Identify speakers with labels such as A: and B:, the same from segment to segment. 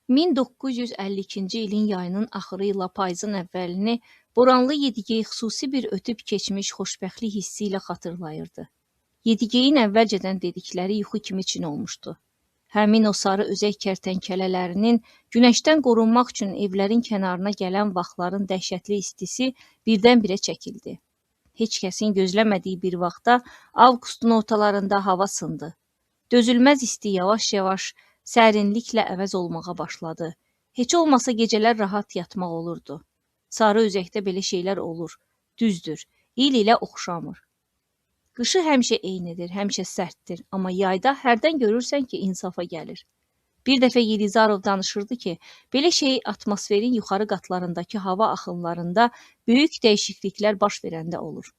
A: 1952-ci ilin yayının axırı ilə payızın əvvəlini Boranlı Yedigey xüsusi bir ötüb keçmiş xoşbəxtlik hissi ilə xatırlayırdı. Yedigeyin əvvəlcədən dedikləri yuxu kimi çin olmuşdu. Həmin o sarı özək kərtənkələlərinin günəşdən qorunmaq üçün evlərin kənarına gələn vaxtların dəhşətli istisi birdən-birə çəkildi. Heç kəsin gözləmədiyi bir vaxtda avqustun ortalarında hava sındı. Dözülməz isti yavaş-yavaş sərinliklə əvəz olmağa başladı. Heç olmasa gecələr rahat yatmaq olurdu. Sarı özəkdə belə şeylər olur. Düzdür, il ilə oxşamır. Qışı həmişə eynidir, həmişə sərtdir, amma yayda hərdən görürsən ki, insafa gəlir. Bir dəfə Yelizarov danışırdı ki, belə şey atmosferin yuxarı qatlarındakı hava axınlarında böyük dəyişikliklər baş verəndə olur.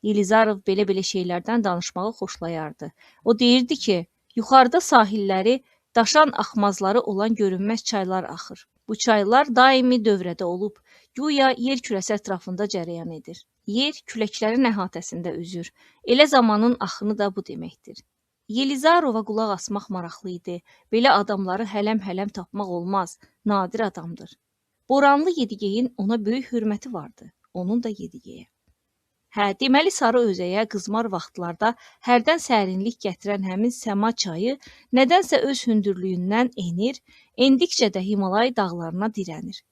A: Yelizarov belə şeylərdən danışmağı xoşlayardı. O deyirdi ki, yuxarıda sahilləri, daşan axmazları olan görünməz çaylar axır. Bu çaylar daimi dövrədə olub, güya yer kürəsi ətrafında cərəyan edir. Yer küləklərin əhatəsində üzür. Elə zamanın axını da bu deməkdir. Yelizarova qulaq asmaq maraqlı idi. Belə adamları hələm-hələm tapmaq olmaz. Nadir adamdır. Boranlı Yedigeyin ona böyük hörməti vardı. Onun da Yedigeyə. Hə, deməli sarı özəyə qızmar vaxtlarda hərdən sərinlik gətirən həmin səma çayı nədənsə öz hündürlüyündən enir, endikcə də Himalay dağlarına dirənir.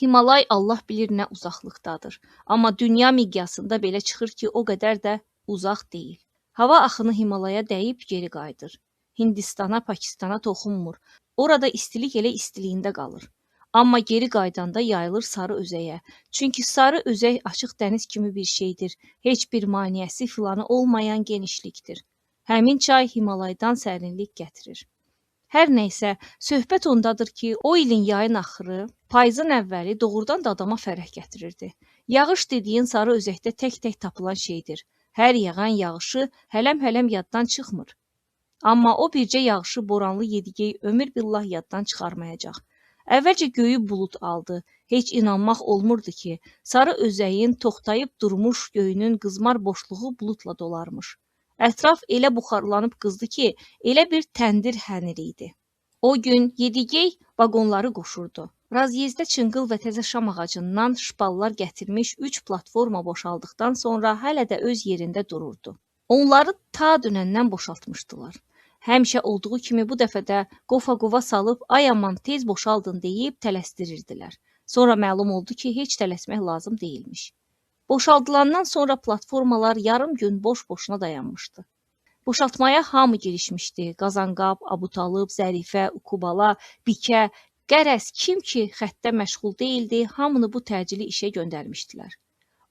A: Himalay Allah bilir nə uzaqlıqdadır, amma dünya miqyasında belə çıxır ki, o qədər də uzaq deyil. Hava axını Himalaya dəyib geri qayıdır. Hindistana, Pakistana toxunmur. Orada istilik elə istiliyində qalır. Amma geri qaydanda yayılır sarı özəyə. Çünki sarı özək açıq dəniz kimi bir şeydir. Heç bir maneəsi filanı olmayan genişlikdir. Həmin çay Himalaydan sərinlik gətirir. Hər nəysə, söhbət ondadır ki, o ilin yayın axırı, payızın əvvəli doğrudan da adama fərəh gətirirdi. Yağış dediyin sarı özəkdə tək-tək tapılan şeydir. Hər yağan yağışı hələm-hələm yaddan çıxmır. Amma o bircə yağışı Boranlı Yedigey ömür billah yaddan çıxarmayacaq. Əvvəlcə göyü bulud aldı. Heç inanmaq olmurdu ki, sarı özəyin toxtayıb durmuş göyünün qızmar boşluğu buludla dolarmış. Ətraf elə buxarlanıb qızdı ki, elə bir təndir hənir idi. O gün Yedigey vaqonları qoşurdu. Razyezdə çınqıl və təzə şam ağacından şpallar gətirmiş 3 platforma boşaldıqdan sonra hələ də öz yerində dururdu. Onları ta dünəndən boşaltmışdılar. Həmişə olduğu kimi bu dəfə də qofa-qova salıb ay aman tez boşaldın deyib tələstirirdilər. Sonra məlum oldu ki, heç tələsmək lazım deyilmiş. Boşaldılandan sonra platformalar yarım gün boş-boşuna dayanmışdı. Boşaltmaya hamı girişmişdi. Qazanqab, Abutalıb, Zərifə, Ukubala, Bikə, qərəz kim ki xəttə məşğul deyildi, hamını bu təcili işə göndərmişdilər.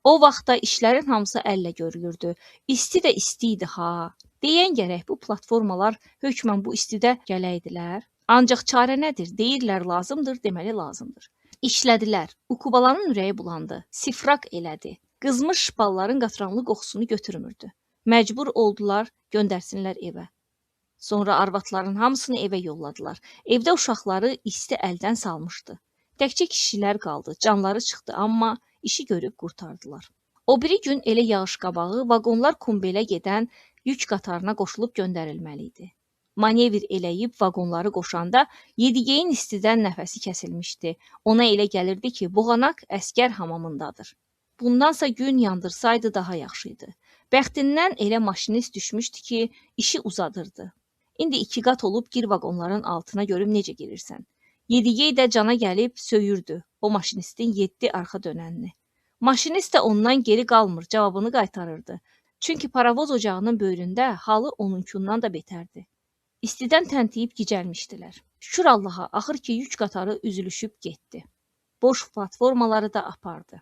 A: O vaxtda işlərin hamısı əllə görülürdü. İsti də isti idi ha. Deyən gərək bu platformalar hökmən bu istidə gələydilər. Ancaq çarə nədir? Deyirlər lazımdır, deməli lazımdır. İşlədilər. Ukubalanın ürəyi bulandı. Sifraq elədi. Qızmış şpalların qatranlı qoxusunu götürmürdü. Məcbur oldular göndərsinlər evə. Sonra arvadların hamısını evə yolladılar. Evdə uşaqları isti əldən salmışdı. Təkcə kişilər qaldı. Canları çıxdı, amma işi görüb qurtardılar. O biri gün elə yağış qabağı vaqonlar kumbelə gedən yük qatarına qoşulub göndərilməli idi. Manevr eləyib vaqonları qoşanda Yedigeyin istidən nəfəsi kəsilmişdi. Ona elə gəlirdi ki, boğanaq əskər hamamındadır. Bundansa gün yandırsaydı daha yaxşı idi. Bəxtindən elə maşinist düşmüşdü ki, işi uzadırdı. İndi 2 qat olub gir vaqonların altına görüm necə girirsən. Yedigey də cana gəlib söyürdü o maşinistin 7 arxa dönənini. Maşinist də ondan geri qalmır, cavabını qaytarırdı. Çünki paravoz ocağının böyründə halı onunkundan da betərdi. İstidən təntiyib gicəlmişdilər. Şükür Allaha, axır ki yük qatarı üzülüşüb getdi. Boş platformaları da apardı.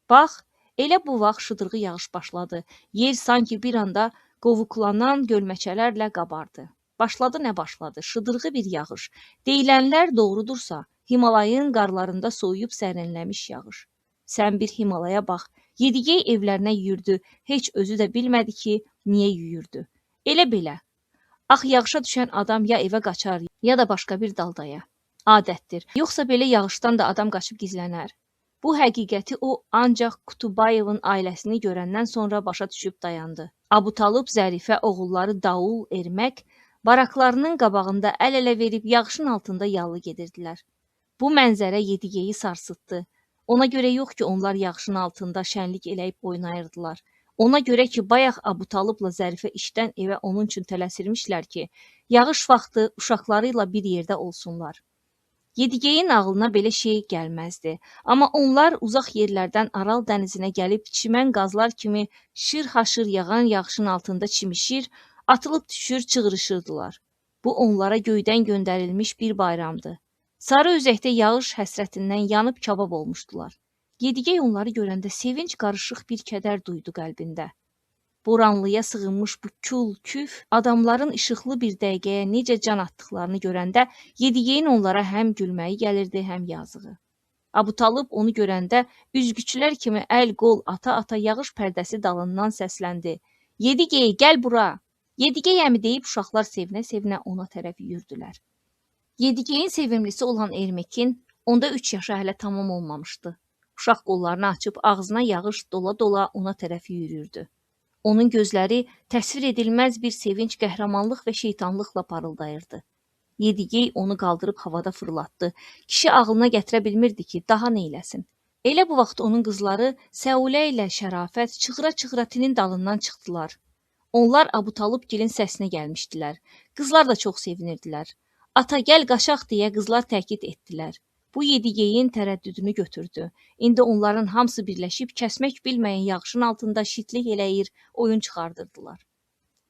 A: Bax, elə bu vaxt şıdırğı yağış başladı. Yer sanki bir anda qovuqlanan gölməçələrlə qabardı. Başladı nə başladı? Şıdırğı bir yağış. Deyilənlər doğrudursa, Himalayın qarlarında soyuyub sərinləmiş yağış. Sən bir Himalaya bax. Yedigey evlərinə yüyürdü. Heç özü də bilmədi ki, niyə yüyürdü. Elə belə. Ax yağışa düşən adam ya evə qaçar, ya da başqa bir daldaya. Adətdir. Yoxsa belə yağışdan da adam qaçıb gizlənər. Bu həqiqəti o ancaq Kutubayevin ailəsini görəndən sonra başa düşüb dayandı. Abutalıb, Zərifə, oğulları Daul, Ermək Baraklarının qabağında əl-ələ verib yağışın altında yallı gedirdilər. Bu mənzərə Yedigeyi sarsıtdı. Ona görə yox ki, onlar yağışın altında şənlik eləyib oynayırdılar. Ona görə ki, bayaq Abutalıbla Zərifə işdən evə onun üçün tələsirmişlər ki, yağış vaxtı uşaqları ilə bir yerdə olsunlar. Yedigeyin ağlına belə şey gəlməzdi. Amma onlar uzaq yerlərdən Aral dənizinə gəlib çimən qazlar kimi şır-haşır yağan yağışın altında çimişir, atılıb düşür, çığırışırdılar. Bu onlara göydən göndərilmiş bir bayramdı. Sarı üzəkdə yağış həsrətindən yanıb kabab olmuşdular. Yedigey onları görəndə sevinç qarışıq bir kədər duydu qəlbində. Boranlıya sığınmış bu kül, küf, adamların işıqlı bir dəqiqəyə necə can atdıqlarını görəndə Yedigeyin onlara həm gülməyi gəlirdi, həm yazığı. Abutalıb onu görəndə üzgüçülər kimi əl-qol ata-ata yağış pərdəsi dalından səsləndi. Yedigey, gəl bura! Yedigey əmi deyib uşaqlar sevinə-sevinə ona tərəf yürüdülər. Yedigeyin sevimlisi olan Ermekin onda 3 yaşı hələ tamam olmamışdı. Uşaq qollarını açıb ağzına yağış dola-dola ona tərəf yürüyürdü. Onun gözləri təsvir edilməz bir sevinç, qəhrəmanlıq və şeytanlıqla parıldayırdı. Yedigey onu qaldırıb havada fırlatdı. Kişi ağlına gətirə bilmirdi ki, daha neyləsin. Elə bu vaxt onun qızları Səulə ilə Şərafət çığıra-çığıra tinin dalından çıxdılar. Onlar Abutalibgilin səsinə gəlmişdilər. Qızlar da çox sevinirdilər. Ata gəl qaçaq deyə qızlar təkid etdilər. Bu Yedigeyin tərəddüdünü götürdü. İndi onların hamısı birləşib kəsmək bilməyən yağışın altında şitlik eləyir, oyun çıxardırdılar.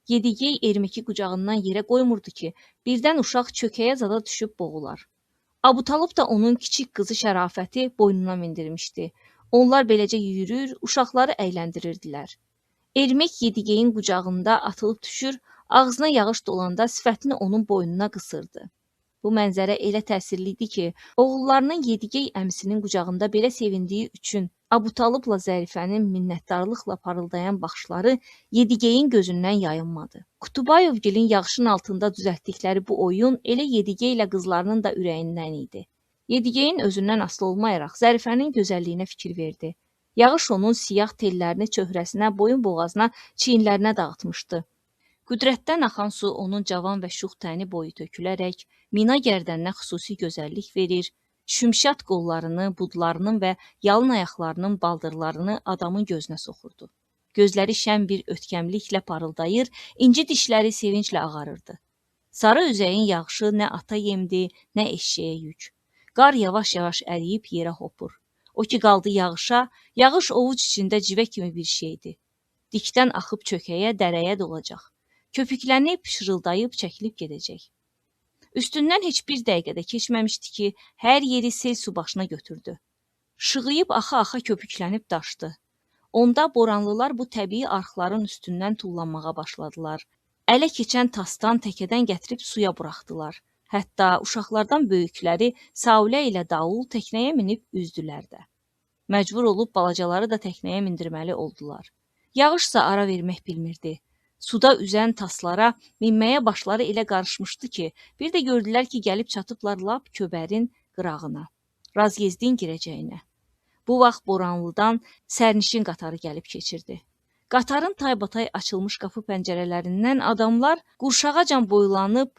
A: Yedigey Ermeki qucağından yerə qoymurdu ki, birdən uşaq çökəyə zada düşüb boğular. Abutalib da onun kiçik qızı Şərafəti boynuna mindirmişdi. Onlar beləcə yürür, uşaqları əyləndirirdilər. Ermek Yedigeyin qucağında atılıb düşür, ağzına yağış dolanda sifətini onun boynuna qısırdı. Bu mənzərə elə təsirli idi ki, oğullarının Yedigey əmisinin qucağında belə sevindiyi üçün Abutalibla Zərifənin minnətdarlıqla parıldayan baxışları Yedigeyin gözündən yayınmadı. Kutubayevgilin yağışın altında düzəltdikləri bu oyun elə Yedigey ilə qızlarının da ürəyindən idi. Yedigeyin özündən asılı olmayaraq Zərifənin gözəlliyinə fikir verdi. Yağış onun siyah tellərini çöhrəsinə, boyun boğazına, çiyinlərinə dağıtmışdı. Qüdrətdən axan su onun cavan və şux təni boyu tökülərək mina gərdəninə xüsusi gözəllik verir, şümşad qollarını, budlarının və yalın ayaqlarının baldırlarını adamın gözünə soxurdu. Gözləri şən bir ötkəmliklə parıldayır, inci dişləri sevinclə ağarırdı. Sarı üzəyin yağışı nə ata yemdi, nə eşşəyə yük. Qar yavaş-yavaş əriyib yerə hopur. O ki qaldı yağışa, yağış ovuc içində civə kimi bir şeydi. Dikdən axıb çökəyə, dərəyə dolacaq. Köpüklənib, şırıldayıb, çəkilib gedəcək. Üstündən heç bir dəqiqədə keçməmişdi ki, hər yeri sel su başına götürdü. Şığıyıb axa-axa köpüklənib daşdı. Onda boranlılar bu təbii arxların üstündən tullanmağa başladılar. Ələ keçən tasdan, təkədən gətirib suya buraxdılar. Hətta uşaqlardan böyükləri Saulə ilə Davul təknəyə minib üzdülər də. Məcbur olub balacaları da təknəyə mindirməli oldular. Yağışsa ara vermək bilmirdi. Suda üzən taslara minməyə başları elə qarışmışdı ki, bir də gördülər ki, gəlib çatıblar lap köbərin qırağına, Razyezdin girəcəyinə. Bu vaxt Boranlıdan sərnişin qatarı gəlib keçirdi. Qatarın taybatay açılmış qapı pəncərələrindən adamlar qurşağacan boylanıb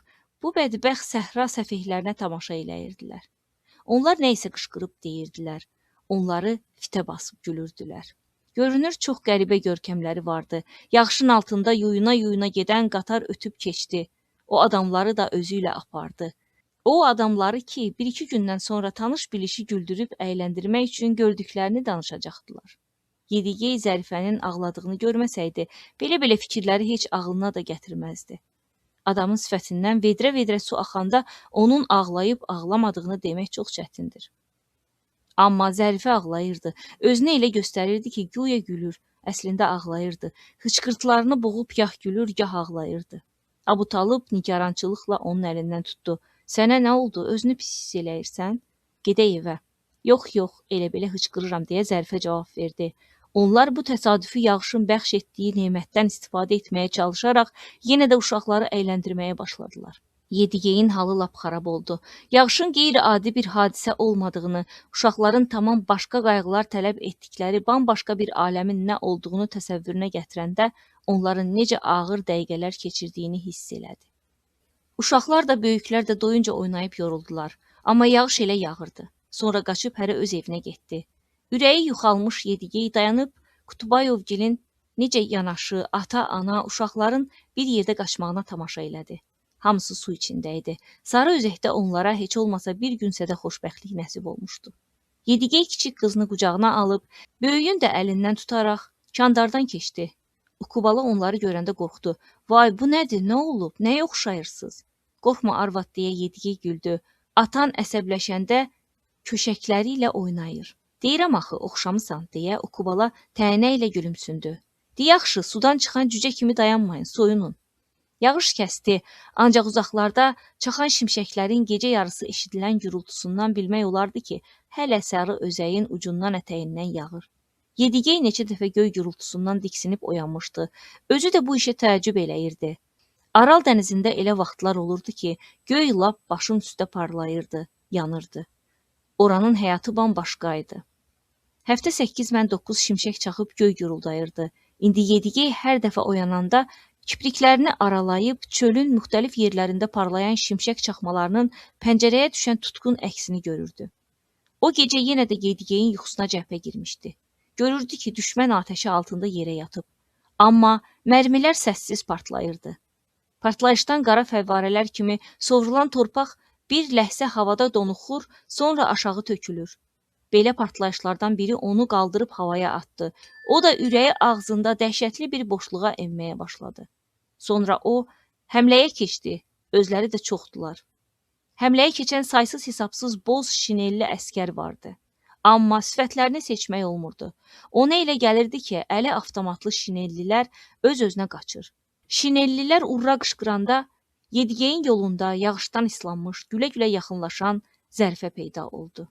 A: bu bədbəxt səhra səfehlərinə tamaşa eləyirdilər. Onlar nə isə qışqırıb deyirdilər, onları fitə basıb gülürdülər. Görünür, çox qəribə görkəmləri vardı. Yağışın altında yuyuna-yuyuna gedən qatar ötüb keçdi. O adamları da özü ilə apardı. O adamları ki, bir-iki gündən sonra tanış bilişi güldürüb əyləndirmək üçün gördüklərini danışacaqdılar. Yedigey Zərifənin ağladığını görməsəydi, belə-belə fikirləri heç ağlına da gətirməzdi. Adamın sifətindən vedrə-vedrə su axanda onun ağlayıb ağlamadığını demək çox çətindir. Amma Zərifə ağlayırdı. Özünü elə göstərirdi ki, güya gülür, əslində ağlayırdı. Hıçqırtlarını boğub gah gülür, gah ağlayırdı. Abutalib nigarançılıqla onun əlindən tutdu. Sənə nə oldu? Özünü pis hiss eləyirsən? Gedək evə. Yox, elə belə hıçqırıram deyə Zərifə cavab verdi. Onlar bu təsadüfi yağışın bəxş etdiyi nemətdən istifadə etməyə çalışaraq yenə də uşaqları əyləndirməyə başladılar. Yedigeyin halı lap xarab oldu. Yağışın qeyri-adi bir hadisə olmadığını, uşaqların tamam başqa qayğılar tələb etdikləri bambaşqa bir aləmin nə olduğunu təsəvvürünə gətirəndə onların necə ağır dəqiqələr keçirdiyini hiss elədi. Uşaqlar da, böyüklər də doyunca oynayıb yoruldular. Amma yağış elə yağırdı. Sonra qaçıb hərə öz evinə getdi. Ürəyi yuxalmış Yedigey dayanıb Qutubayovgilin necə yanaşı, ata, ana, uşaqların bir yerdə qaçmağına tamaşa elədi. Hamısı su içində idi. Sarı özəkdə onlara heç olmasa bir günsə də xoşbəxtlik nəsib olmuşdu. Yedigey kiçik qızını qucağına alıb, böyüyün də əlindən tutaraq kandardan keçdi. Ukubala onları görəndə qorxdu. Vay, bu nədir, nə olub, nəyə oxşayırsınız? Qorxma arvad deyə Yedigey güldü. Atan əsəbləşəndə köşəkləri ilə oynayır. Deyirəm axı, oxşamısan deyə Ukubala tənə ilə gülümsündü. Yaxşı, sudan çıxan cücə kimi dayanmayın, soyunun. Yağış kəsdi, ancaq uzaqlarda çaxan şimşəklərin gecə yarısı eşidilən gürültüsündən bilmək olardı ki, hələ sarı özəyin ucundan ətəyindən yağır. Yedigey neçə dəfə göy gürültüsündən diksinib oyanmışdı. Özü də bu işə təəccüb eləyirdi. Aral dənizində elə vaxtlar olurdu ki, göy lap başın üstə parlayırdı, yanırdı. Oranın həyatı bambaşqaydı. Həftə 8 mən 9 şimşək çaxıb göy guruldayırdı. İndi Yedigey hər dəfə oyananda kipriklərini aralayıb çölün müxtəlif yerlərində parlayan şimşək çaxmalarının pəncərəyə düşən tutqun əksini görürdü. O gecə yenə də Yedigeyin yuxusuna cəhbə girmişdi. Görürdü ki, düşmən atəşi altında yerə yatıb. Amma mərmilər səssiz partlayırdı. Partlayışdan qara fəvvarələr kimi sovrulan torpaq bir ləhsə havada donuxur, sonra aşağı tökülür. Belə partlayışlardan biri onu qaldırıb havaya atdı. O da ürəyi ağzında dəhşətli bir boşluğa enməyə başladı. Sonra o həmləyə keçdi. Özləri də çoxdular. Həmləyə keçən saysız hesabsız boz şinelli əskər vardı. Amma sifətlərini seçmək olmurdu. Ona elə gəlirdi ki, əli avtomatlı şinellilər öz-özünə qaçır. Şinellilər urra qışqıranda Yedigeyin yolunda yağışdan islanmış, gülə-gülə yaxınlaşan Zərifə peyda oldu.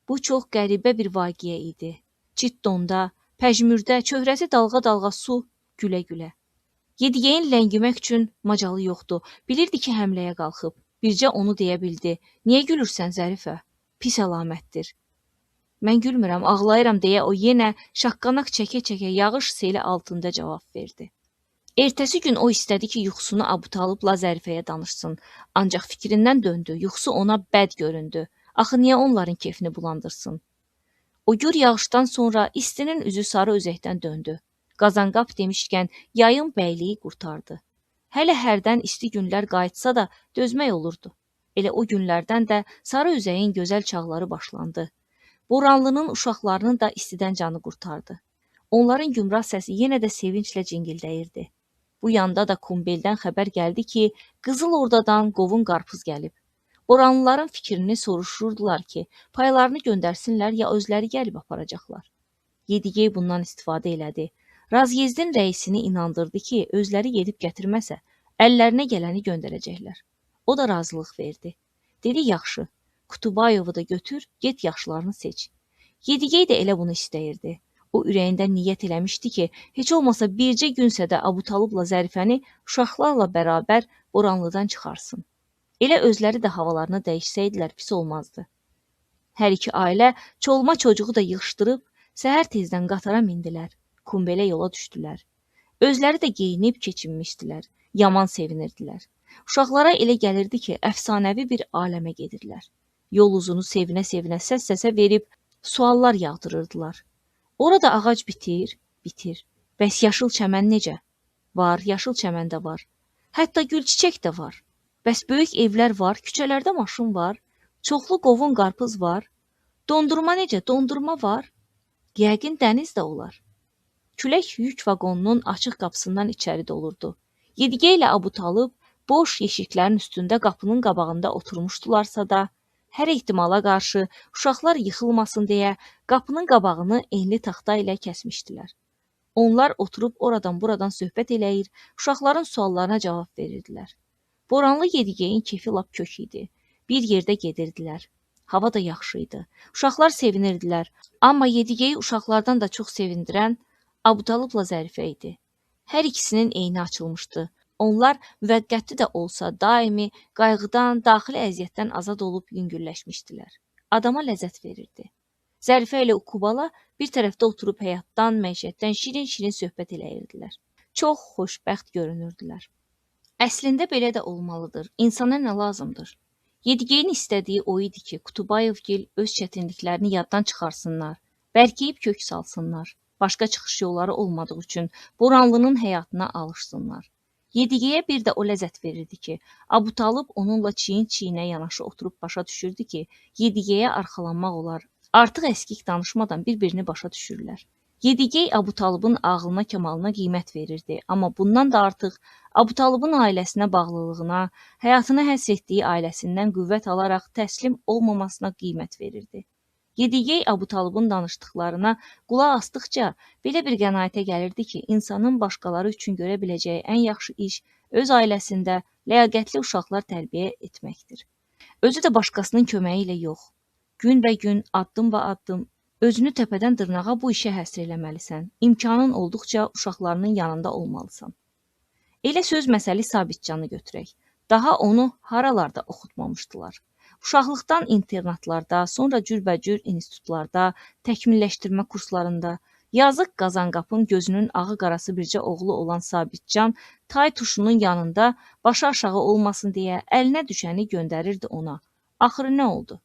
A: Bu çox qəribə bir vaqiə idi. Çitdonda, pəjmürdə, çöhrəsi dalğa-dalğa su, gülə-gülə. Yedigeyin ləngimək üçün macalı yoxdu. Bilirdi ki, həmləyə qalxıb. Bircə onu deyə bildi. Niyə gülürsən Zərifə? Pis əlamətdir. Mən gülmürəm, ağlayıram deyə o yenə şaqqanaq çəkə-çəkə yağış seli altında cavab verdi. Ertəsi gün o istədi ki, yuxusunu Abutalibla Zərifəyə danışsın. Ancaq fikrindən döndü. Yuxusu ona bəd göründü. Axı niyə onların kefini bulandırsın? O gür yağışdan sonra istinin üzü sarı özəkdən döndü. Qazanqap demişkən yayın bəyliyi qurtardı. Hələ hərdən isti günlər qayıtsa da dözmək olurdu. Elə o günlərdən də sarı özəyin gözəl çağları başlandı. Boranlının uşaqlarının da istidən canı qurtardı. Onların gümrah səsi yenə də sevinclə cingildəyirdi. Bu yanda da Kumbeldən xəbər gəldi ki, Qızıl Ordadan qovun qarpız gəlib. Boranlıların fikrini soruşurdular ki, paylarını göndərsinlər ya özləri gəlib aparacaqlar. Yedigey bundan istifadə elədi. Razyezdin rəisini inandırdı ki, özləri gedib gətirməsə, əllərinə gələni göndərəcəklər. O da razılıq verdi. Dedi, yaxşı, Qutubayovu da götür, get yaxşılarını seç. Yedigey də elə bunu istəyirdi. O ürəyində niyyət eləmişdi ki, heç olmasa bircə günsə də Abutalibla Zərifəni uşaqlarla bərabər Boranlıdan çıxarsın. Elə özləri də havalarını dəyişsəydilər pis olmazdı. Hər iki ailə çolma çocuğu da yığışdırıb səhər tezdən qatara mindilər. Kumbelə yola düşdülər. Özləri də geyinib keçinmişdilər. Yaman sevinirdilər. Uşaqlara elə gəlirdi ki, əfsanəvi bir aləmə gedirlər. Yol uzunu sevinə-sevinə səs-səsə verib suallar yağdırırdılar. Orada ağac bitir, bitir. Bəs yaşıl çəmən necə? Var, yaşıl çəmən də var. Hətta gül çiçək də var. Bəs böyük evlər var, küçələrdə maşın var. Çoxlu qovun qarpız var. Dondurma necə? Dondurma var. Yəqin dəniz də olar. Külək yük vaqonunun açıq qapısından içəri dolurdu. Yedigey ilə Abutalib boş yeşiklərin üstündə qapının qabağında oturmuşdularsa da, hər ehtimala qarşı uşaqlar yıxılmasın deyə qapının qabağını enli taxta ilə kəsmişdilər. Onlar oturub oradan buradan söhbət eləyir, uşaqların suallarına cavab verirdilər. Boranlı Yedigeyin kefi lap kök idi. Bir yerdə gedirdilər. Hava da yaxşı idi. Uşaqlar sevinirdilər. Amma Yedigeyi uşaqlardan da çox sevindirən Abutalibla Zərifə idi. Hər ikisinin eyni açılmışdı. Onlar müvəqqəti də olsa daimi qayğıdan, daxili əziyyətdən azad olub yüngülləşmişdilər. Adama ləzzət verirdi. Zərifə ilə Ukubala bir tərəfdə oturub həyatdan, məişətdən şirin-şirin söhbət eləyirdilər. Çox xoşbəxt görünürdülər. Əslində belə də olmalıdır. İnsana nə lazımdır? Yedigeyin istədiyi o idi ki, Kutubayevgil öz çətinliklərini yaddan çıxarsınlar, bərkiyib kök salsınlar. Başqa çıxış yolları olmadığı üçün Boranlının həyatına alışsınlar. Yedigeyə bir də o ləzzət verirdi ki, Abutalıb onunla çiyin-çiyinə yanaşı oturub başa düşürdü ki, Yedigeyə arxalanmaq olar. Artıq əskik danışmadan bir-birini başa düşürlər. Yedigey Abutalibin ağlına, kamalına qiymət verirdi, amma bundan da artıq Abutalibin ailəsinə bağlılığına, həyatına həsr etdiyi ailəsindən qüvvət alaraq təslim olmamasına qiymət verirdi. Yedigey Abutalibin danışdıqlarına qulaq asdıqca belə bir qənaətə gəlirdi ki, insanın başqaları üçün görə biləcəyi ən yaxşı iş öz ailəsində ləyaqətli uşaqlar tərbiyə etməkdir. Özü də başqasının köməyi ilə yox. Gün və gün, addım və addım özünü təpədən dırnağa bu işə həsr eləməlisən. İmkanın olduqca uşaqlarının yanında olmalısan. Elə söz məsəli Sabitcanı götürək. Daha onu haralarda oxutmamışdılar. Uşaqlıqdan internatlarda, sonra cürbəcür institutlarda, təkmilləşdirmə kurslarında, yazıq Qazanqapın gözünün ağı qarası bircə oğlu olan Sabitcan tay tuşunun yanında başı aşağı olmasın deyə əlinə düşəni göndərirdi ona. Axırı nə oldu?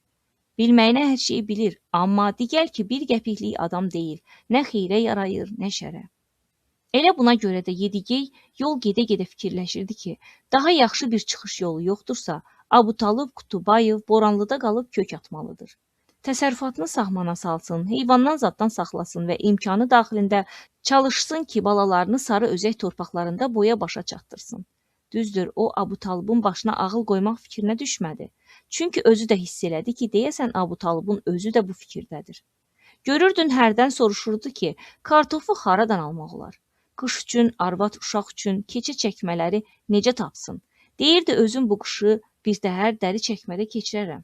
A: Bilməyinə hər şeyi bilir, amma digər ki, bir qəpiklik adam deyil, nə xeyrə yarayır, nə şərə. Elə buna görə də Yedigey yol gedə-gedə fikirləşirdi ki, daha yaxşı bir çıxış yolu yoxdursa, Abutalib Kutubayev Boranlıda qalıb kök atmalıdır. Təsərrüfatını sahmana salsın, heyvandan zaddan saxlasın və imkanı daxilində çalışsın ki, balalarını sarı özək torpaqlarında boya başa çatdırsın. Düzdür, o Abutalibin başına ağıl qoymaq fikrinə düşmədi. Çünki özü də hiss elədi ki, deyəsən Abutalibin özü də bu fikirdədir. Görürdün, hərdən soruşurdu ki, kartofu haradan almaq olar? Qış üçün, arvad uşaq üçün keçi çəkmələri necə tapsın? Deyirdi, özüm bu qışı bir təhər dəri çəkmədə keçirərəm.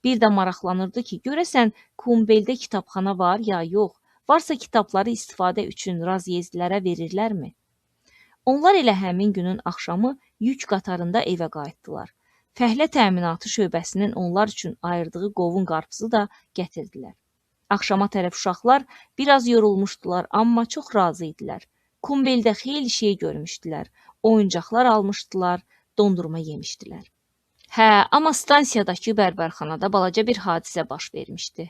A: Bir də maraqlanırdı ki, görəsən Kumbeldə kitabxana var ya yox, varsa kitabları istifadə üçün raziyezlilərə verirlərmi? Onlar elə həmin günün axşamı yük qatarında evə qayıtdılar. Fəhlə təminatı şöbəsinin onlar üçün ayırdığı qovun qarpızı da gətirdilər. Axşama tərəf uşaqlar biraz yorulmuşdular, amma çox razı idilər. Kumbeldə xeyli şey görmüşdülər, oyuncaqlar almışdılar, dondurma yemişdilər. Hə, amma stansiyadakı bərbərxanada balaca bir hadisə baş vermişdi.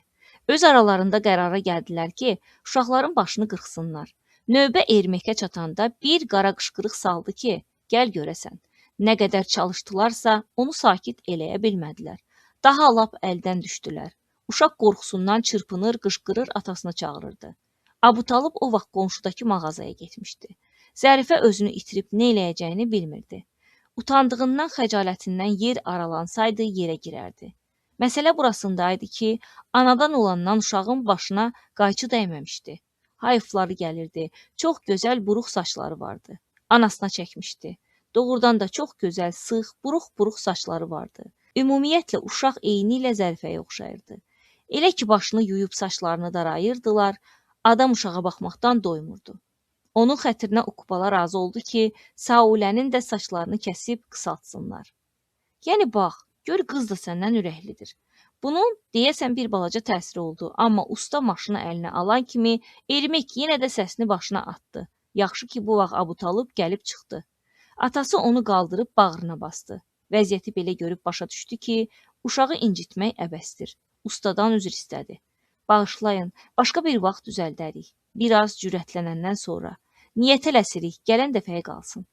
A: Öz aralarında qərara gəldilər ki, uşaqların başını qırxsınlar. Növbə Erməkə çatanda bir qara qışqırıq saldı ki, gəl görəsən. Nə qədər çalışdılarsa, onu sakit eləyə bilmədilər. Daha lap əldən düşdülər. Uşaq qorxusundan çırpınır, qışqırır, atasını çağırırdı. Abutalib o vaxt qonşudakı mağazaya getmişdi. Zərifə özünü itirib nə eləyəcəyini bilmirdi. Utandığından, xəcalətindən yer aralansaydı yerə girərdi. Məsələ burasındaydı ki, anadan olandan uşağın başına qayçı dəyməmişdi. Hayıfları gəlirdi, çox gözəl buruq saçları vardı. Anasına çəkmişdi. Doğrudan da çox gözəl, sıx, buruq-buruq saçları vardı. Ümumiyyətlə, uşaq eyni ilə Zərifəyə oxşayırdı. Elə ki, başını yuyub saçlarını darayırdılar, adam uşağa baxmaqdan doymurdu. Onun xətrinə Ukbala razı oldu ki, Saulənin də saçlarını kəsib qısaltsınlar. Yəni, bax, gör qız da səndən ürəklidir. Bunun deyəsən bir balaca təsiri oldu, amma usta maşını əlinə alan kimi Ermək yenə də səsini başına atdı. Yaxşı ki, bu vaxt Abutalib gəlib çıxdı. Atası onu qaldırıb bağrına bastı. Vəziyyəti belə görüb başa düşdü ki, uşağı incitmək əbəsdir. Ustadan üzr istədi. Bağışlayın, başqa bir vaxt düzəldərik. Biraz cürətlənəndən sonra. Niyyət eləsirik, gələn dəfəyə qalsın.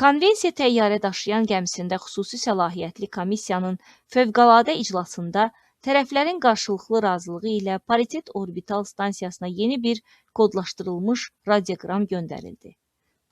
A: Konvensiya təyyarə daşıyan gəmisində xüsusi səlahiyyətli komissiyanın fövqəladə iclasında tərəflərin qarşılıqlı razılığı ilə paritet orbital stansiyasına yeni bir kodlaşdırılmış radioqram göndərildi.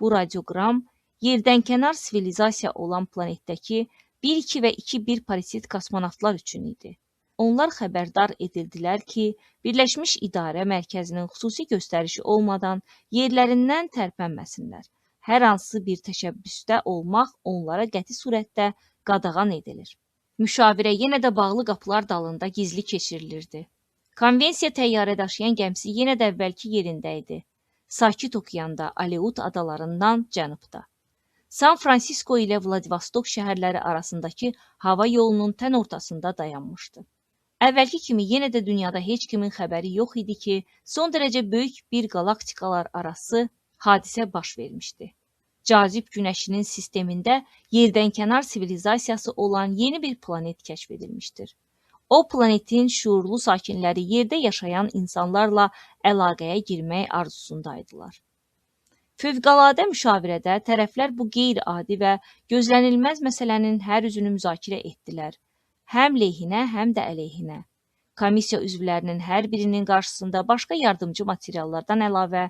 A: Bu radioqram yerdən-kənar sivilizasiya olan planetdəki 1-2 və 2-1 paritet kosmonavtlar üçün idi. Onlar xəbərdar edildilər ki, Birləşmiş İdarə Mərkəzinin xüsusi göstərişi olmadan yerlərindən tərpənməsinlər. Hər hansı bir təşəbbüsdə olmaq onlara qəti surətdə qadağan edilir. Müşavirə yenə də bağlı qapılar dalında gizli keçirilirdi. Konvensiya təyyarə daşıyan gəmisi yenə də əvvəlki yerində idi. Sakit okeanda, Aleut adalarından cənubda. San Fransisko ilə Vladivostok şəhərləri arasındakı hava yolunun tən ortasında dayanmışdı. Əvvəlki kimi yenə də dünyada heç kimin xəbəri yox idi ki, son dərəcə böyük bir qalaktikalar arası hadisə baş vermişdi. cazib günəşinin sistemində yerdən-kənar sivilizasiyası olan yeni bir planet kəşf edilmişdir. O planetin şuurlu sakinləri yerdə yaşayan insanlarla əlaqəyə girmək arzusundaydılar. Fövqəladə müşavirədə tərəflər bu qeyri-adi və gözlənilməz məsələnin hər üzünü müzakirə etdilər. Həm leyhinə, həm də əleyhinə. Komissiya üzvlərinin hər birinin qarşısında başqa yardımcı materiallardan əlavə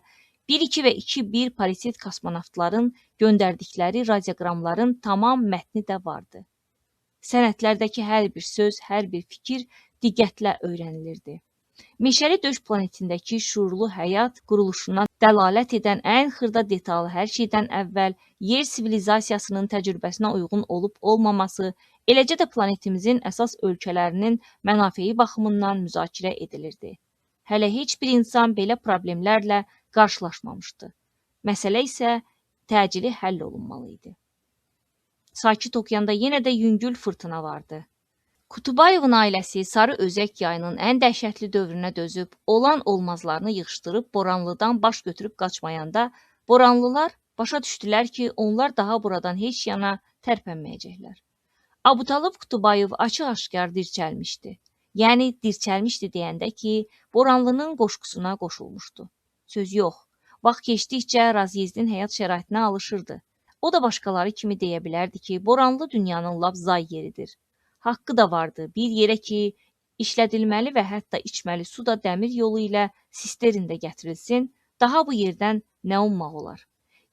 A: 1-2 və 2-1 paritet kosmonavtların göndərdikləri radioqramların tamam mətni də vardı. Sənədlərdəki hər bir söz, hər bir fikir diqqətlə öyrənilirdi. Meşəli döş planetindəki şuurlu həyat quruluşuna dəlalət edən ən xırda detal hər şeydən əvvəl yer sivilizasiyasının təcrübəsinə uyğun olub-olmaması, eləcə də planetimizin əsas ölkələrinin mənafeyi baxımından müzakirə edilirdi. Hələ heç bir insan belə problemlərlə qarşılaşmamışdı. Məsələ isə təcili həll olunmalı idi. Sakit okeanda yenə də yüngül fırtına vardı. Kutubayevin ailəsi Sarı Özək yayının ən dəhşətli dövrünə dözüb, olan olmazlarını yığışdırıb Boranlıdan baş götürüb qaçmayanda, Boranlılar başa düşdülər ki, onlar daha buradan heç yana tərpənməyəcəklər. Abutalıb Kutubayev açıq-aşkar dirçəlmişdi. Yəni, dirçəlmişdi deyəndə ki, Boranlının qoşqusuna qoşulmuşdu. Söz yox, vaxt keçdikcə Razyezdin həyat şəraitinə alışırdı. O da başqaları kimi deyə bilərdi ki, Boranlı dünyanın lap zay yeridir. Haqqı da vardı bir yerə ki, işlədilməli və hətta içməli su da dəmir yolu ilə sisterində gətirilsin, daha bu yerdən nə ummaq olar?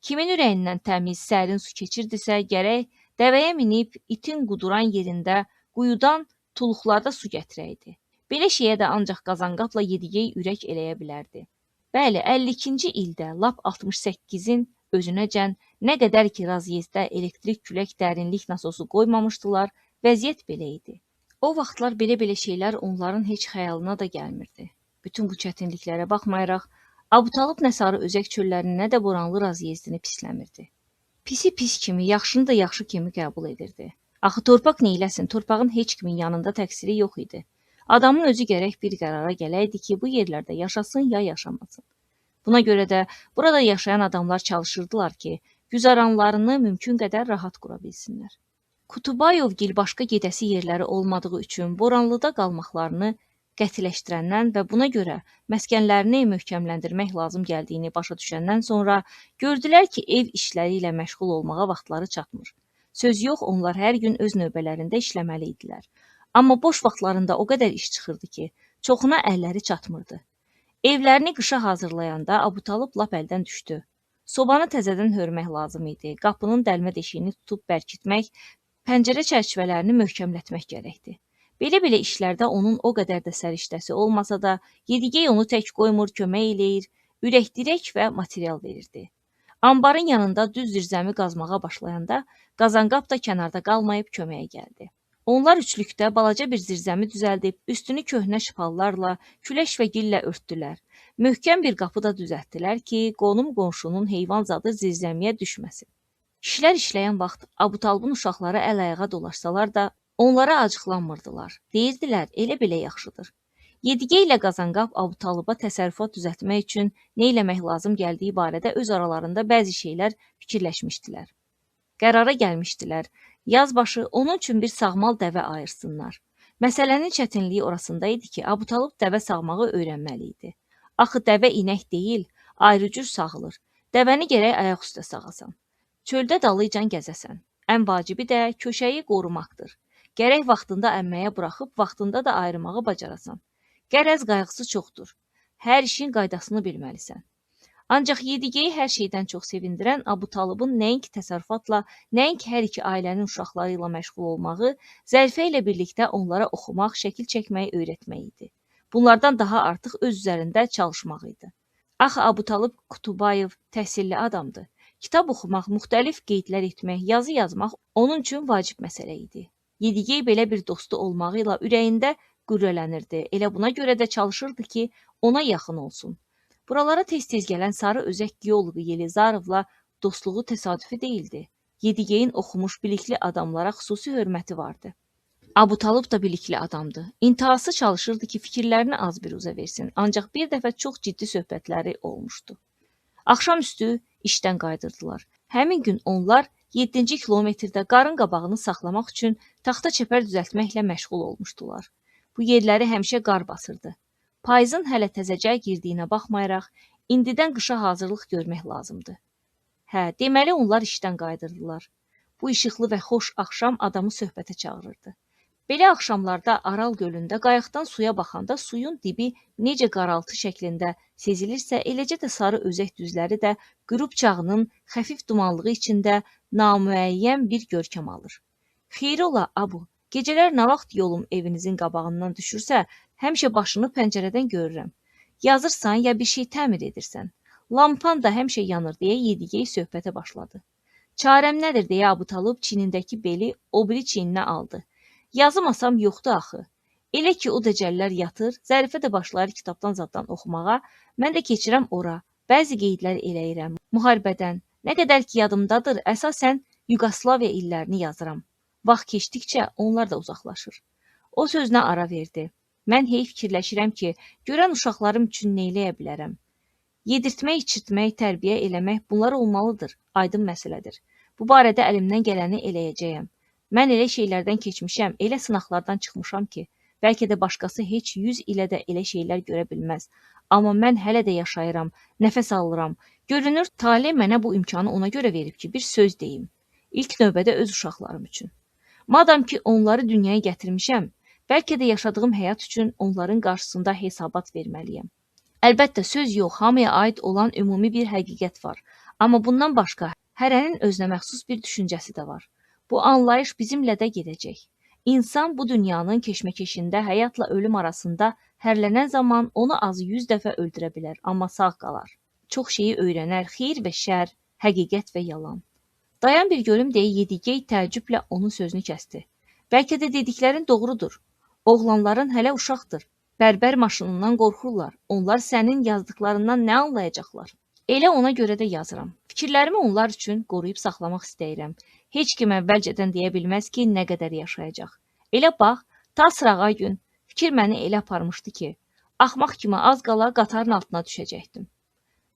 A: Kimin ürəyindən təmiz, sərin su keçirdisə, gərək dəvəyə minib itin quduran yerində quyudan tuluqlarda su gətirəydi. Belə şeyə də ancaq Qazanqapla Yedigey ürək eləyə bilərdi. Bəli, 52-ci ildə, lap 68-in özünəcən nə qədər ki Razyezdə elektrik külək dərinlik nasosu qoymamışdılar, vəziyyət belə idi. O vaxtlar belə şeylər onların heç xəyalına da gəlmirdi. Bütün bu çətinliklərə baxmayaraq, Abutalıb nə Sarı Özək çöllərini, nə də Boranlı Razyezdini pisləmirdi. Pisi pis kimi, yaxşını da yaxşı kimi qəbul edirdi. Axı torpaq neyləsin, torpağın heç kimin yanında təqsiri yox idi. Adamın özü gərək bir qərara gələydi ki, bu yerlərdə yaşasın ya yaşamasın. Buna görə də burada yaşayan adamlar çalışırdılar ki, güzaranlarını mümkün qədər rahat qura bilsinlər. Kutubayevgil başqa gedəsi yerləri olmadığı üçün Boranlıda qalmaqlarını qətiləşdirəndən və buna görə məskənlərini möhkəmləndirmək lazım gəldiyini başa düşəndən sonra gördülər ki, ev işləri ilə məşğul olmağa vaxtları çatmır. Söz yox, onlar hər gün öz növbələrində işləməli idilər. Amma boş vaxtlarında o qədər iş çıxırdı ki, çoxuna əlləri çatmırdı. Evlərini qışa hazırlayanda Abutalıb lap əldən düşdü. Sobanı təzədən hörmək lazım idi, qapının dəlmə deşiyini tutub bərkitmək, pəncərə çərçivələrini möhkəmlətmək gərəkdi. Belə işlərdə onun o qədər də səriştəsi olmasa da, Yedigey onu tək qoymur, kömək eləyir, ürəkdirək və material verirdi. Ambarın yanında düz zirzəmi qazmağa başlayanda, Qazanqap da kənarda qalmayıb köməyə gəldi. Onlar üçlükdə balaca bir zirzəmi düzəldib, üstünü köhnə şpallarla, küləş və gillə örtdülər. Möhkəm bir qapı da düzəltdilər ki, qonum-qonşunun heyvan zadı zirzəmiyə düşməsin. İşlər işləyən vaxt Abutalbın uşaqları əl-ayağa dolaşsalar da, onlara acıqlanmırdılar. Deyirdilər, elə-belə yaxşıdır. Yedigey ilə Qazanqap Abutalıba təsərrüfat düzəltmək üçün nə eləmək lazım gəldiyi barədə öz aralarında bəzi şeylər fikirləşmişdilər. Qərara gəlmişdilər, yazbaşı onun üçün bir sağmal dəvə ayırsınlar. Məsələnin çətinliyi orasında idi ki, Abutalıb dəvə sağmağı öyrənməli idi. Axı dəvə inək deyil, ayrı cür sağılır. Dəvəni gərək ayaq üstə sağasan. Çöldə dalıcan gəzəsən. Ən vacibi də köşəyi qorumaqdır. Gərək vaxtında əmməyə buraxıb, vaxtında da ayırmağı bacarasan. Qərəz qayğısı çoxdur. Hər işin qaydasını bilməlisən. Ancaq Yedigeyi hər şeydən çox sevindirən Abutalыбın nəinki təsərrüfatla, nəinki hər iki ailənin uşaqları ilə məşğul olmağı, Zərifə ilə birlikdə onlara oxumaq, şəkil çəkməyi öyrətmək idi. Bunlardan daha artıq öz üzərində çalışmaq idi. Axı Abutalıb Kutubayev təhsilli adamdır. Kitab oxumaq, müxtəlif qeydlər etmək, yazı yazmaq onun üçün vacib məsələ idi. Yedigey belə bir dostu olmağı ilə ürəyində qürrələnirdi. Elə buna görə də çalışırdı ki, ona yaxın olsun. Buralara tez-tez gələn Sarı Özək geoloqu Yelizarovla dostluğu təsadüfi deyildi. Yedigeyin oxumuş bilikli adamlara xüsusi hörməti vardı. Abutalıb da bilikli adamdı. İntihası çalışırdı ki, fikirlərini az bir uza versin. Ancaq bir dəfə çox ciddi söhbətləri olmuşdu. Axşamüstü işdən qayıdırdılar. Həmin gün onlar 7-ci kilometrdə qarın qabağını saxlamaq üçün taxta çəpər düzəltməklə məşğul olmuşdular. Bu yerləri həmişə qar basırdı. Payızın hələ təzəcə girdiyinə baxmayaraq, indidən qışa hazırlıq görmək lazımdı. Hə, deməli onlar işdən qayıdırdılar. Bu işıqlı və xoş axşam adamı söhbətə çağırırdı. Belə axşamlarda Aral gölündə qayıqdan suya baxanda suyun dibi necə qaraltı şəklində sezilirsə, eləcə də sarı özək düzləri də qürub çağının xəfif dumanlığı içində namüəyyən bir görkəm alır. Xeyri ola, Abu, gecələr nə vaxt yolum evinizin qabağından düşürsə, həmişə başını pəncərədən görürəm. Yazırsan ya bir şey təmir edirsən. Lampan da həmişə yanır deyə Yedigey söhbətə başladı. Çarəm nədir deyə Abu Talib çiynindəki beli o biri çiyninə aldı. Yazımasam yoxdur axı. Elə ki o dəcəllər yatır, Zərifə də başlayır kitabdan zaddan oxumağa, mən də keçirəm ora. Bəzi qeydlər eləyirəm. Müharibədən, nə qədər ki yadımdadır, əsasən Yugoslaviya illərini yazıram. Vaxt keçdikcə onlar da uzaqlaşır. O sözünə ara verdi. Mən hey fikirləşirəm ki, görən uşaqlarım üçün nə eləyə bilərəm. Yedirtmək, içirtmək, tərbiyə eləmək bunlar olmalıdır, aydın məsələdir. Bu barədə əlimdən gələni eləyəcəyəm. Mən elə şeylərdən keçmişəm, elə sınaqlardan çıxmışam ki, bəlkə də başqası heç 100 ilə də elə şeylər görə bilməz. Amma mən hələ də yaşayıram, nəfəs alıram. Görünür, Talih mənə bu imkanı ona görə verib ki, bir söz deyim. İlk növbədə öz uşaqlarım üçün. Madam ki, onları dünyaya gətirmişəm, bəlkə də yaşadığım həyat üçün onların qarşısında hesabat verməliyəm. Əlbəttə, söz yox, hamıya aid olan ümumi bir həqiqət var. Amma bundan başqa, hərənin özünə məxsus bir düşüncəsi də var. Bu anlayış bizimlə də gedəcək. İnsan bu dünyanın keşməkeşində həyatla ölüm arasında hərlənən zaman onu azı 100 dəfə öldürə bilər, amma sağ qalar. Çox şeyi öyrənər, xeyir və şər, həqiqət və yalan. Dayan bir görüm deyə Yedigey təəccüblə onun sözünü kəsdi. Bəlkə də dediklərin doğrudur. Oğlanların hələ uşaqdır. Bərbər maşınından qorxurlar. Onlar sənin yazdıqlarından nə anlayacaqlar? Elə ona görə də yazıram. Fikirlərimi onlar üçün qoruyub saxlamaq istəyirəm. Heç kim əvvəlcədən deyə bilməz ki, nə qədər yaşayacaq. Elə bax, ta sırağa gün fikir məni elə aparmışdı ki, axmaq kimi az qala qatarın altına düşəcəkdim.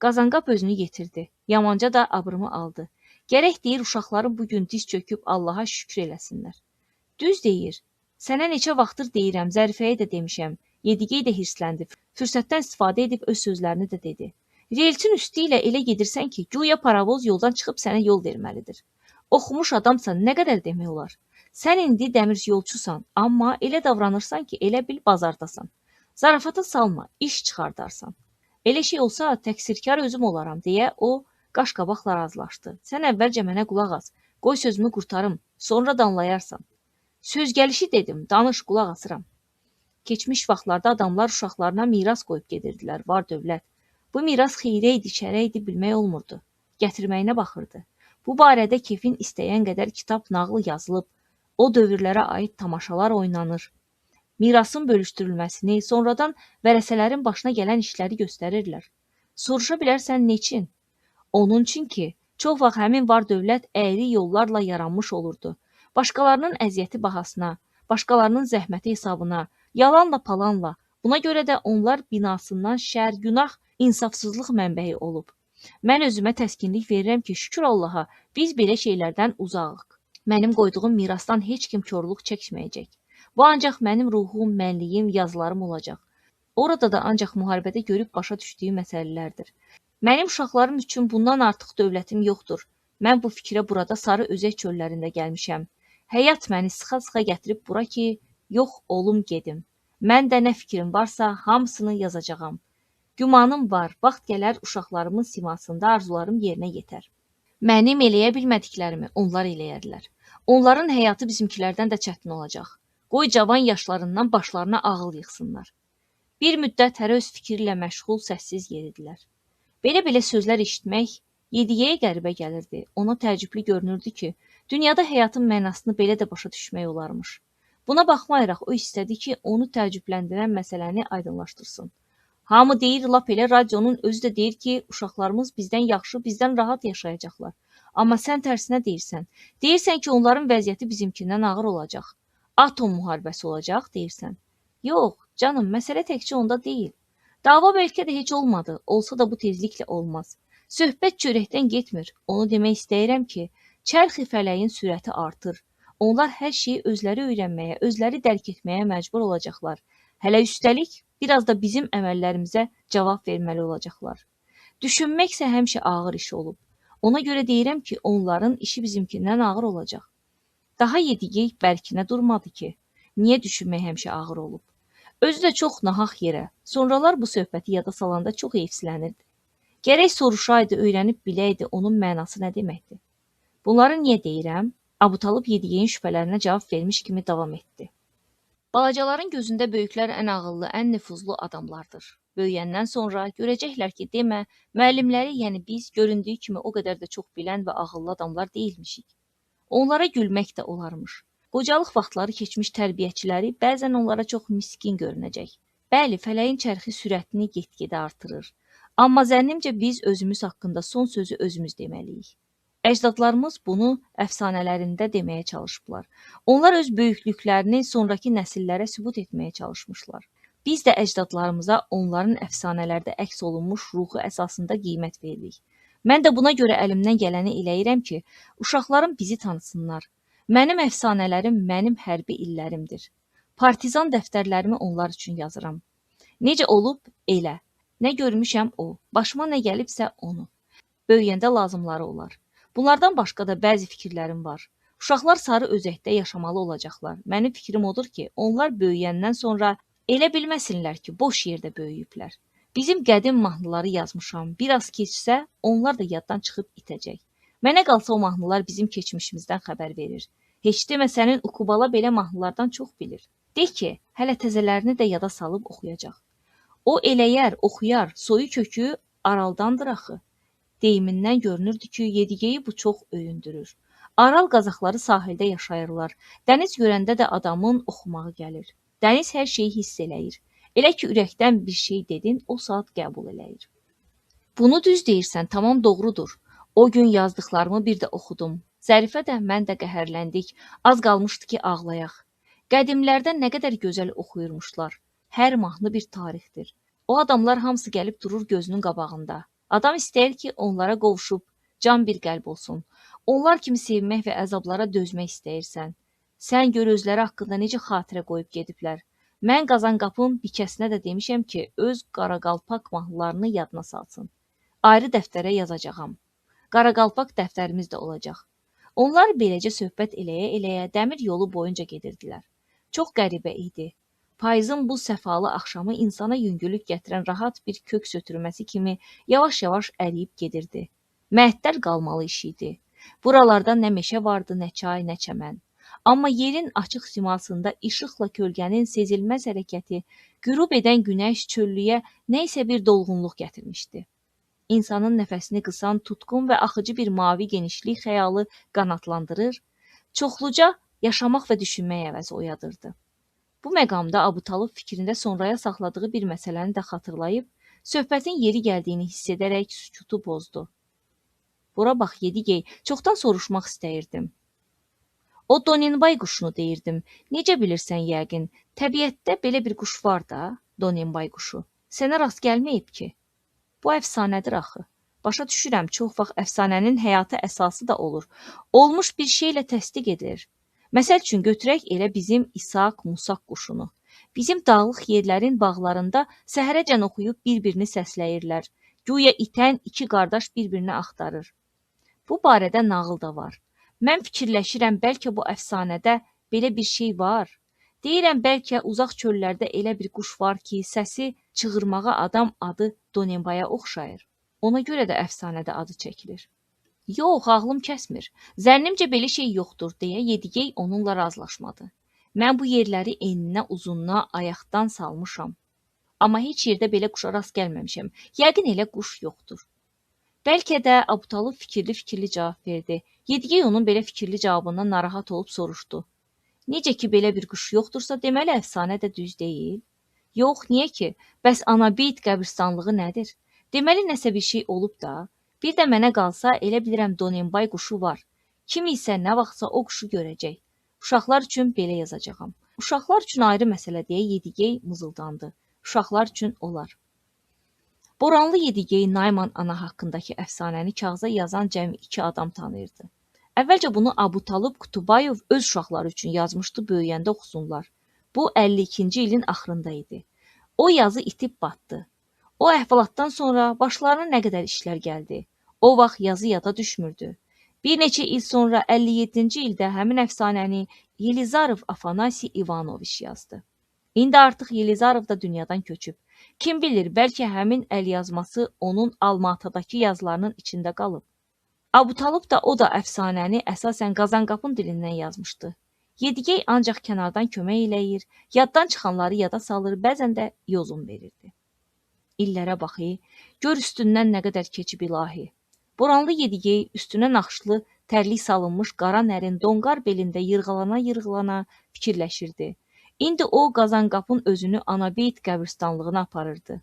A: Qazanqap özünü yetirdi. Yamanca da abrımı aldı. Gərək deyir uşaqların bugün diz çöküb Allaha şükür eləsinlər. Düz deyir. Sənə neçə vaxtdır deyirəm, Zərifəyə də demişəm. Yedigey də hirsləndi. Fürsətdən istifadə edib öz sözlərini də dedi. Relsin üstü ilə elə gedirsən ki, güya paravoz yoldan çıxıb sənə yol verməlidir. Oxumuş adamsan, nə qədər demək olar? Sən indi dəmir yolçusan, amma elə davranırsan ki, elə bil bazardasan. Zarafata salma, iş çıxardarsan. Elə şey olsa, təqsirkar özüm olaram, deyə o, qaş-qabaqla razılaşdı. Sən əvvəlcə mənə qulaq as, qoy sözümü qurtarım, sonra danlayarsan. Söz gəlişi dedim, danış, qulaq asıram. Keçmiş vaxtlarda adamlar uşaqlarına miras qoyub gedirdilər, var dövlət. Bu miras xeyrə idi, şərə idi, bilmək olmurdu. Gətirməyinə baxırdı. Bu barədə kefin istəyən qədər kitab nağlı yazılıb, o dövrlərə aid tamaşalar oynanır. Mirasın bölüşdürülməsini, sonradan vərəsələrin başına gələn işləri göstərirlər. Soruşa bilərsən neçin? Onun üçün ki, çox vaxt həmin var dövlət əyri yollarla yaranmış olurdu. Başqalarının əziyyəti bahasına, başqalarının zəhməti hesabına, yalanla palanla. Buna görə də onlar binasından şər, günah, insafsızlıq mənbəyi olub. Mən özümə təskinlik verirəm ki, şükür Allaha, biz belə şeylərdən uzağıq. Mənim qoyduğum mirasdan heç kim korluq çəkməyəcək. Bu ancaq mənim ruhum, mənliyim, yazılarım olacaq. Orada da ancaq müharibədə görüb başa düşdüyüm məsələlərdir. Mənim uşaqlarım üçün bundan artıq dövlətim yoxdur. Mən bu fikrə burada sarı özək çöllərində gəlmişəm. Həyat məni sıxa-sıxa gətirib bura ki, yox olum gedim. Mən də nə fikrim varsa hamısını yazacağam. Gümanım var, vaxt gələr uşaqlarımın simasında arzularım yerinə yetər. Mənim eləyə bilmədiklərimi onlar eləyərlər. Onların həyatı bizimkilərdən də çətin olacaq. Qoy cavan yaşlarından başlarına ağıl yıxsınlar. Bir müddət hər öz fikirlə məşğul səssiz yeridilər. Belə-belə sözlər eşitmək Yedigəyə qəribə gəlirdi. Ona təəccüblü görünürdü ki, dünyada həyatın mənasını belə də başa düşmək olarmış. Buna baxmayaraq o istədi ki, onu təəccübləndirən məsələni aydınlaşdırsın. Hamı deyir, lap elə radionun özü də deyir ki, uşaqlarımız bizdən yaxşı, bizdən rahat yaşayacaqlar. Amma sən tərsinə deyirsən. Deyirsən ki, onların vəziyyəti bizimkindən ağır olacaq. Atom müharibəsi olacaq, deyirsən. Yox, canım, məsələ təkcə onda deyil. Dava bəlkə də heç olmadı, olsa da bu tezliklə olmaz. Söhbət çörəkdən getmir. Onu demək istəyirəm ki, çərxi fələyin sürəti artır. Onlar hər şeyi özləri öyrənməyə, özləri dərk etməyə məcbur olacaqlar. Hələ üstəlik, biraz da bizim əməllərimizə cavab verməli olacaqlar. Düşünmək isə həmişə ağır iş olub. Ona görə deyirəm ki, onların işi bizimkindən ağır olacaq. Daha Yedigey bərkinə durmadı ki, niyə düşünmək həmişə ağır olub? Özü də çox nahaq yerə. Sonralar bu söhbəti yada salanda çox heyfsilənirdi. Gərək soruşaydı, öyrənib biləydi onun mənası nə deməkdir. Bunları niyə deyirəm? Abutalıb Yedigeyin şübhələrinə cavab vermiş kimi davam etdi. Balacaların gözündə böyüklər ən ağıllı, ən nüfuzlu adamlardır. Böyüyəndən sonra görəcəklər ki, demə, müəllimləri, yəni biz göründüyü kimi o qədər də çox bilən və ağıllı adamlar deyilmişik. Onlara gülmək də olarmış. Qocalıq vaxtları keçmiş tərbiyəçiləri bəzən onlara çox miskin görünəcək. Bəli, fələyin çərxi sürətini get-gedə artırır. Amma zənnimcə biz özümüz haqqında son sözü özümüz deməliyik. Əcdadlarımız bunu əfsanələrində deməyə çalışıblar. Onlar öz böyüklüklərini sonraki nəsillərə sübut etməyə çalışmışlar. Biz də əcdadlarımıza onların əfsanələrdə əks olunmuş ruhu əsasında qiymət veririk. Mən də buna görə əlimdən gələni eləyirəm ki, uşaqlarım bizi tanısınlar. Mənim əfsanələrim mənim hərbi illərimdir. Partizan dəftərlərimi onlar üçün yazıram. Necə olub, elə. Nə görmüşəm o, başıma nə gəlibsə onu. Böyüyəndə lazımları olar. Bunlardan başqa da bəzi fikirlərim var. Uşaqlar sarı özəkdə yaşamalı olacaqlar. Mənim fikrim odur ki, onlar böyüyəndən sonra elə bilməsinlər ki, boş yerdə böyüyüblər. Bizim qədim mahnıları yazmışam. Biraz keçsə, onlar da yaddan çıxıb itəcək. Mənə qalsa o mahnılar bizim keçmişimizdən xəbər verir. Heç demə sənin Ukubala belə mahnılardan çox bilir. De ki, hələ təzələrini də yada salıb oxuyacaq. O eləyər, oxuyar, soyu kökü araldandır axı. Deyimindən görünürdü ki, Yedigeyi bu çox öyündürür. Aral qazaqları sahildə yaşayırlar. Dəniz görəndə də adamın oxumağı gəlir. Dəniz hər şeyi hiss eləyir. Elə ki, ürəkdən bir şey dedin, o saat qəbul eləyir. Bunu düz deyirsən, tamam doğrudur. O gün yazdıqlarımı bir də oxudum. Zərifə də, mən də qəhərləndik. Az qalmışdı ki, ağlayaq. Qədimlərdə nə qədər gözəl oxuyurmuşlar. Hər mahnı bir tarixdir. O adamlar hamısı gəlib durur gözünün qabağında. Adam istəyir ki, onlara qovuşub, can bir qəlb olsun. Onlar kimi sevmək və əzablara dözmək istəyirsən. Sən gör özləri haqqında necə xatirə qoyub gediblər. Mən Qazanqapın Bikəsinə də demişəm ki, öz Qaraqalpaq mahnılarını yadına salsın. Ayrı dəftərə yazacağam. Qaraqalpaq dəftərimiz də olacaq. Onlar beləcə söhbət eləyə-eləyə dəmir yolu boyunca gedirdilər. Çox qəribə idi. Payızın bu səfalı axşamı insana yüngüllük gətirən rahat bir kök sötürməsi kimi yavaş-yavaş əriyib gedirdi. Məəttəl qalmalı iş idi. Buralarda nə meşə vardı, nə çay, nə çəmən. Amma yerin açıq simasında işıqla kölgənin sezilməz hərəkəti, qürub edən günəş çöllüyə nə isə bir dolğunluq gətirmişdi. İnsanın nəfəsini qısan tutqun və axıcı bir mavi genişlik xəyalı qanatlandırır, çoxluca yaşamaq və düşünmək əvəzi oyadırdı. Bu məqamda Abutalıb fikrində sonraya saxladığı bir məsələni də xatırlayıb, söhbətin yeri gəldiyini hiss edərək sükutu pozdu. Bura bax, Yedigey, çoxdan soruşmaq istəyirdim. O Donenbay quşunu deyirdim. Necə bilirsən yəqin? Təbiətdə belə bir quş var da, Donenbay quşu. Sənə rast gəlməyib ki? Bu əfsanədir axı. Başa düşürəm, çox vaxt əfsanənin həyata əsası da olur. Olmuş bir şeylə təsdiq edilir. Məsəl üçün, götürək elə bizim İsaq Musaq quşunu. Bizim dağlıq yerlərin bağlarında səhərəcən oxuyub bir-birini səsləyirlər. Güya itən iki qardaş bir-birini axtarır. Bu barədə nağıl da var. Mən fikirləşirəm, bəlkə bu əfsanədə belə bir şey var. Deyirəm, bəlkə uzaq çöllərdə elə bir quş var ki, səsi çığırmağa adam adı Donenbaya oxşayır. Ona görə də əfsanədə adı çəkilir. Yox, ağlım kəsmir. Zənnimcə belə şey yoxdur, deyə Yedigey onunla razılaşmadı. Mən bu yerləri eninə, uzununa ayaqdan salmışam. Amma heç yerdə belə quşa rast gəlməmişəm. Yəqin elə quş yoxdur. Bəlkə də Abutalıb fikirli-fikirli cavab verdi. Yedigey onun belə fikirli cavabından narahat olub soruşdu. Necə ki, belə bir quş yoxdursa, deməli əfsanə də düz deyil? Yox, niyə ki? Bəs Anabeyt qəbristanlığı nədir? Deməli, nəsə bir şey olub da. Bir də mənə qalsa, elə bilirəm Donenbay quşu var. Kim isə nə vaxtsa o quşu görəcək. Uşaqlar üçün belə yazacağam. Uşaqlar üçün ayrı məsələ deyə Yedigey mızıldandı. Uşaqlar üçün olar. Boranlı Yedigey Nayman ana haqqındakı əfsanəni kağıza yazan cəmi 2 adam tanıyırdı. Əvvəlcə bunu Abutalıb Qutubayov öz uşaqları üçün yazmışdı, böyüyəndə oxusunlar. Bu 52-ci ilin axırında idi. O yazı itib batdı. O əhvalatdan sonra başlarına nə qədər işlər gəldi. O vaxt yazı yada düşmürdü. Bir neçə il sonra 57-ci ildə həmin əfsanəni Yelizarov Afanasi Ivanoviç yazdı. İndi artıq Yelizarov da dünyadan köçüb. Kim bilir, bəlkə həmin əlyazması onun Almatadakı yazılarının içində qalıb. Abutalıb da o da əfsanəni əsasən Qazanqapın dilindən yazmışdı. Yedigey ancaq kənardan kömək eləyir, yaddan çıxanları yada salır, bəzən də yozum verirdi. İllərə baxı, gör üstündən nə qədər keçib ilahi. Boranlı Yedigey üstünə naxışlı, tərlik salınmış qara nərin donqar belində yırğalana-yırğalana fikirləşirdi. İndi o Qazanqapın özünü Anabeyt qəbirstanlığına aparırdı.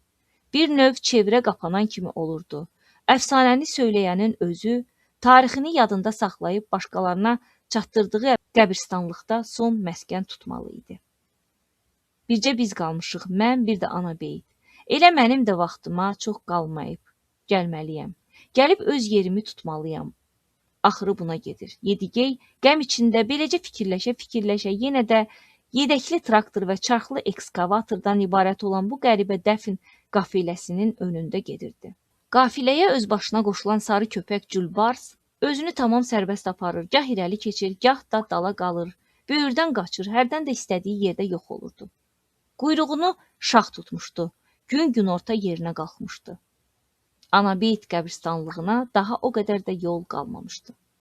A: Bir növ çevrə qapanan kimi olurdu. Əfsanəni söyləyənin özü tarixini yadında saxlayıb başqalarına çatdırdığı qəbirstanlıqda son məskən tutmalı idi. Bircə biz qalmışıq, mən, bir də Anabeyt. Elə mənim də vaxtıma çox qalmayıb. Gəlməliyəm. Gəlib öz yerimi tutmalıyam. Axırı buna gedir. Yedigey qəm içində beləcə fikirləşə yenə də yedəkli traktor və çarxlı ekskavatordan ibarət olan bu qəribə dəfn qafiləsinin önündə gedirdi. Qafiləyə öz başına qoşulan sarı köpək Cülbars özünü tamam sərbəst aparır, gah irəli keçir, gah da dala qalır, böyürdən qaçır, hərdən də istədiyi yerdə yox olurdu. Quyruğunu şax tutmuşdu, gün günorta yerinə qalxmışdı. Anabeyt qəbirstanlığına daha o qədər də yol qalmamışdı.